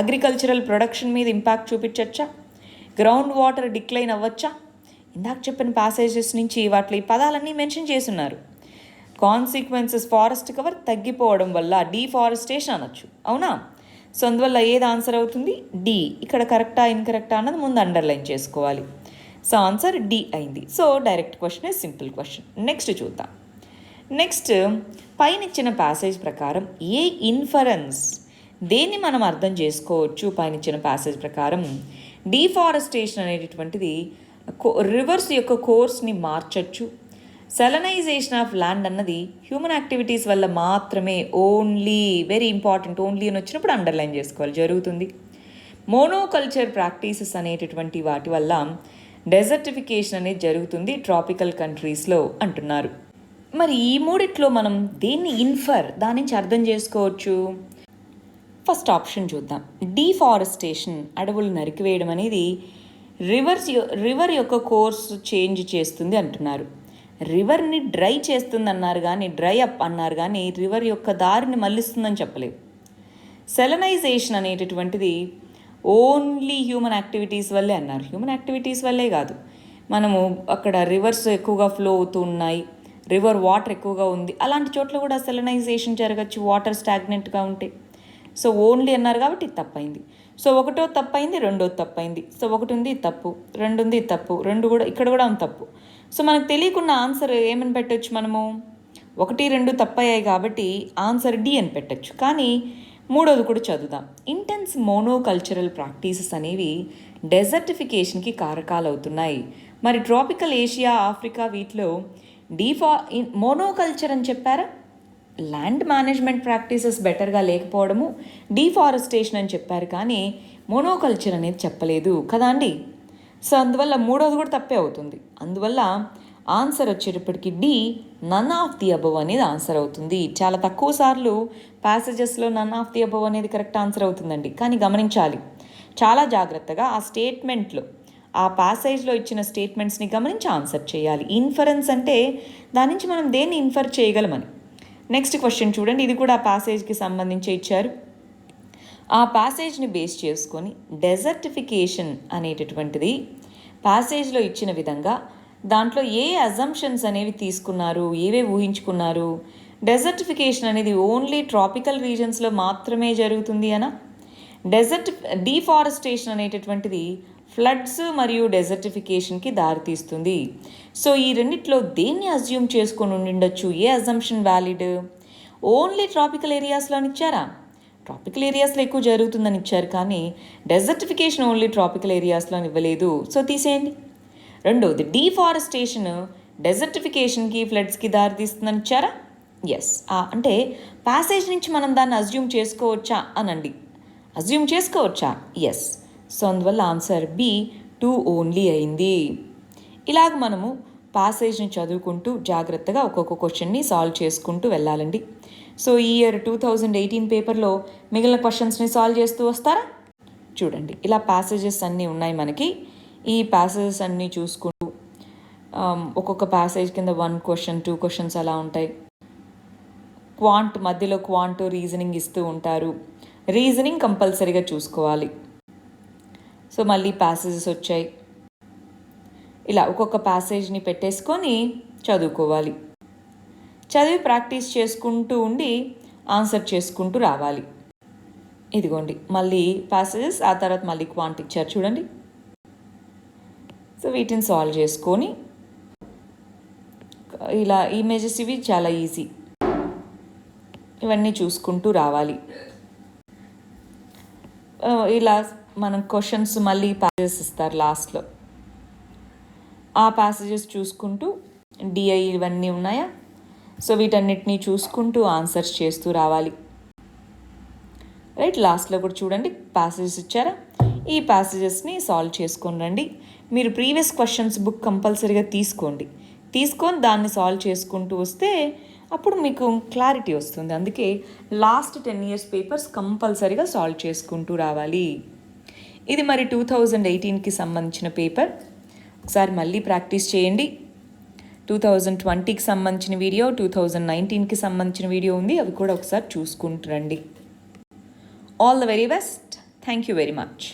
అగ్రికల్చరల్ ప్రొడక్షన్ మీద ఇంపాక్ట్ చూపించచ్చా? గ్రౌండ్ వాటర్ డిక్లైన్ అవ్వచ్చా? ఇందాక చెప్పిన ప్యాసేజెస్ నుంచి వాటి ఈ పదాలన్నీ మెన్షన్ చేస్తున్నారు. కాన్సిక్వెన్సెస్ ఫారెస్ట్ కవర్ తగ్గిపోవడం వల్ల డీఫారెస్టేషన్ అనొచ్చు, అవునా? సో అందువల్ల ఏది ఆన్సర్ అవుతుంది? డి. ఇక్కడ కరెక్టా ఇన్కరెక్టా అన్నది ముందు అండర్లైన్ చేసుకోవాలి. సో ఆన్సర్ డి అయింది. So direct question, simple question. Next చూద్దాం. నెక్స్ట్ పైన ఇచ్చిన ప్యాసేజ్ ప్రకారం ఏ ఇన్ఫరెన్స్, దేన్ని మనం అర్థం చేసుకోవచ్చు? పైన ఇచ్చిన ప్యాసేజ్ ప్రకారం డీఫారెస్టేషన్ అనేటటువంటిది రివర్స్ యొక్క కోర్స్ని మార్చచ్చు. సెలనైజేషన్ ఆఫ్ ల్యాండ్ అన్నది హ్యూమన్ యాక్టివిటీస్ వల్ల మాత్రమే, ఓన్లీ, వెరీ ఇంపార్టెంట్, ఓన్లీ అని వచ్చినప్పుడు అండర్లైన్ చేసుకోవాలి, జరుగుతుంది. మోనోకల్చర్ ప్రాక్టీసెస్ అనేటటువంటి వాటి వల్ల డెజర్టిఫికేషన్ అనేది జరుగుతుంది ట్రాపికల్ కంట్రీస్లో అంటున్నారు. మరి ఈ మూడిట్లో మనం దేన్ని దాని నుంచి అర్థం చేసుకోవచ్చు? ఫస్ట్ ఆప్షన్ చూద్దాం. డీఫారెస్టేషన్, అడవులు నరికివేయడం అనేది రివర్ యొక్క కోర్స్ చేంజ్ చేస్తుంది అంటున్నారు. రివర్ని డ్రై చేస్తుంది అన్నారు కానీ, డ్రై అప్ అన్నారు కానీ రివర్ యొక్క దారిని మళ్ళిస్తుందని చెప్పలేదు. సెలనైజేషన్ అనేటటువంటిది ఓన్లీ హ్యూమన్ యాక్టివిటీస్ వల్లే అన్నారు. హ్యూమన్ యాక్టివిటీస్ వల్లే కాదు, మనము అక్కడ రివర్స్ ఎక్కువగా ఫ్లో అవుతూ ఉన్నాయి, రివర్ వాటర్ ఎక్కువగా ఉంది, అలాంటి చోట్ల కూడా సెలనైజేషన్ జరగచ్చు, వాటర్ స్టాగ్నెంట్గా ఉంటే. సో ఓన్లీ అన్నారు కాబట్టి ఇది తప్పైంది. సో ఒకటో తప్పైంది, రెండోది తప్పైంది. సో ఒకటి ఉంది తప్పు, రెండు ఉంది తప్పు, రెండు కూడా ఇక్కడ కూడా ఉంది తప్పు. సో మనకు తెలియకుండా ఆన్సర్ ఏమని పెట్టచ్చు? మనము 1, 2 తప్పయ్యాయి కాబట్టి ఆన్సర్ డి అని పెట్టచ్చు. కానీ మూడోది కూడా చదువుదాం. ఇంటెన్స్ మోనోకల్చరల్ ప్రాక్టీసెస్ అనేవి డెజర్టిఫికేషన్కి కారకాలు అవుతున్నాయి. మరి ట్రాపికల్ ఏషియా, ఆఫ్రికా వీటిలో మోనోకల్చర్ అని చెప్పారా? ల్యాండ్ మేనేజ్మెంట్ ప్రాక్టీసెస్ బెటర్గా లేకపోవడము, డీఫారెస్టేషన్ అని చెప్పారు కానీ మోనోకల్చర్ అనేది చెప్పలేదు కదా అండి. సో అందువల్ల మూడోది కూడా తప్పే అవుతుంది. అందువల్ల ఆన్సర్ వచ్చేటప్పటికి D, none of the above అనేది ఆన్సర్ అవుతుంది. చాలా తక్కువ సార్లు ప్యాసేజెస్లో నన్ ఆఫ్ ది అబవ్ అనేది కరెక్ట్ ఆన్సర్ అవుతుందండి. కానీ గమనించాలి చాలా జాగ్రత్తగా, ఆ స్టేట్మెంట్లో, ఆ ప్యాసేజ్లో ఇచ్చిన స్టేట్మెంట్స్ని గమనించి ఆన్సర్ చేయాలి. ఇన్ఫరెన్స్ అంటే దాని నుంచి మనం దేన్ని ఇన్ఫర్ చేయగలమని. నెక్స్ట్ క్వశ్చన్ చూడండి, ఇది కూడా ఆ ప్యాసేజ్కి సంబంధించి ఇచ్చారు. ఆ ప్యాసేజ్ని బేస్ చేసుకొని డెజర్టిఫికేషన్ అనేటటువంటిది ప్యాసేజ్లో ఇచ్చిన విధంగా దాంట్లో ఏ అజంప్షన్స్ అనేవి తీసుకున్నారు, ఏవే ఊహించుకున్నారు? డెజర్టిఫికేషన్ అనేది ఓన్లీ ట్రాపికల్ రీజన్స్లో మాత్రమే జరుగుతుంది అనా? డీఫారెస్టేషన్ అనేటటువంటిది ఫ్లడ్స్ మరియు డెజర్టిఫికేషన్కి దారితీస్తుంది. సో ఈ రెండిట్లో దేన్ని అజ్యూమ్ చేసుకొని ఉండొచ్చు? ఏ అజంప్షన్ వ్యాలిడ్? ఓన్లీ ట్రాపికల్ ఏరియాస్లో ఇచ్చారా? ట్రాపికల్ ఏరియాస్లో ఎక్కువ జరుగుతుందని ఇచ్చారు, కానీ డెజర్టిఫికేషన్ ఓన్లీ ట్రాపికల్ ఏరియాస్లో ఇవ్వలేదు, సో తీసేయండి. రెండవది, డీఫారెస్టేషన్ డెజర్టిఫికేషన్కి ఫ్లడ్స్కి దారితీస్తుందని ఇచ్చారా? ఎస్. అంటే ప్యాసేజ్ నుంచి మనం దాన్ని అజ్యూమ్ చేసుకోవచ్చా అనండి. అజ్యూమ్ చేసుకోవచ్చా? ఎస్. సో అందువల్ల ఆన్సర్ బి 2 ఓన్లీ అయింది. ఇలాగ మనము ప్యాసేజ్ని చదువుకుంటూ జాగ్రత్తగా ఒక్కొక్క క్వశ్చన్ని సాల్వ్ చేసుకుంటూ వెళ్ళాలండి. సో ఈ ఇయర్ 2018 పేపర్లో మిగిలిన క్వశ్చన్స్ని సాల్వ్ చేస్తూ వస్తారా? చూడండి, ఇలా ప్యాసేజెస్ అన్నీ ఉన్నాయి మనకి. ఈ ప్యాసేజెస్ అన్నీ చూసుకుంటూ ఒక్కొక్క ప్యాసేజ్ కింద 1 క్వశ్చన్ 2 క్వశ్చన్స్ అలా ఉంటాయి. మధ్యలో క్వాంట్ రీజనింగ్ ఇస్తూ ఉంటారు. రీజనింగ్ కంపల్సరీగా చూసుకోవాలి. సో మళ్ళీ ప్యాసేజెస్ వచ్చాయి. ఇలా ఒక్కొక్క ప్యాసేజ్ని పెట్టేసుకొని చదువుకోవాలి. చదివి ప్రాక్టీస్ చేసుకుంటూ ఉండి ఆన్సర్ చేసుకుంటూ రావాలి. ఇదిగోండి మళ్ళీ ప్యాసేజెస్, ఆ తర్వాత మళ్ళీ క్వాంట్ ఇచ్చారు చూడండి. సో వీటిని సాల్వ్ చేసుకొని ఇలా ఇమేజెస్ ఇవి చాలా ఈజీ, ఇవన్నీ చూసుకుంటూ రావాలి. ఇలా మనం క్వశ్చన్స్ మళ్ళీ ప్యాసేజెస్ ఇస్తారు లాస్ట్లో, ఆ ప్యాసేజెస్ చూసుకుంటూ డిఐ ఇవన్నీ ఉన్నాయా, సో వీటన్నిటినీ చూసుకుంటూ ఆన్సర్స్ చేస్తూ రావాలి. రైట్, లాస్ట్లో కూడా చూడండి ప్యాసేజెస్ ఇచ్చారా, ఈ ప్యాసేజెస్ని సాల్వ్ చేసుకొని రండి. మీరు ప్రీవియస్ క్వశ్చన్స్ బుక్ కంపల్సరీగా తీసుకొని దాన్ని సాల్వ్ చేసుకుంటూ వస్తే అప్పుడు మీకు క్లారిటీ వస్తుంది. అందుకే లాస్ట్ 10 years పేపర్స్ కంపల్సరీగా సాల్వ్ చేసుకుంటూ రావాలి. ఇది మరి 2018కి సంబంధించిన పేపర్. ఒకసారి మళ్ళీ ప్రాక్టీస్ చేయండి. 2020కి సంబంధించిన వీడియో, 2019కి సంబంధించిన వీడియో ఉంది, అవి కూడా ఒకసారి చూసుకుంటూ రండి. All the very best. Thank you very much.